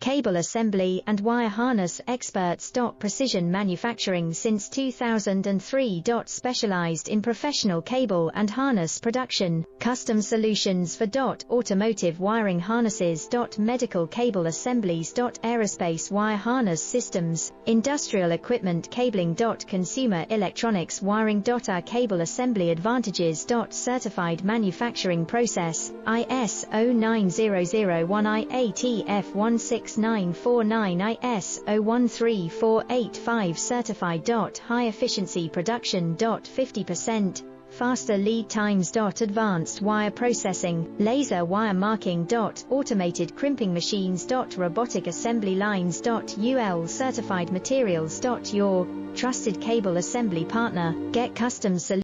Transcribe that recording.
Cable assembly and wire harness experts. Precision manufacturing since 2003. Specialized in professional cable and harness production, custom solutions for automotive wiring harnesses. Medical cable assemblies. Aerospace wire harness systems, industrial equipment cabling. Consumer electronics wiring. Our cable assembly advantages. Certified manufacturing process, ISO 9001 IATF 16949 ISO 13485 certified. High efficiency production. 50% faster lead times. Advanced wire processing, laser wire marking. Automated crimping machines. Robotic assembly lines. UL certified materials. Your trusted cable assembly partner. Get custom solutions.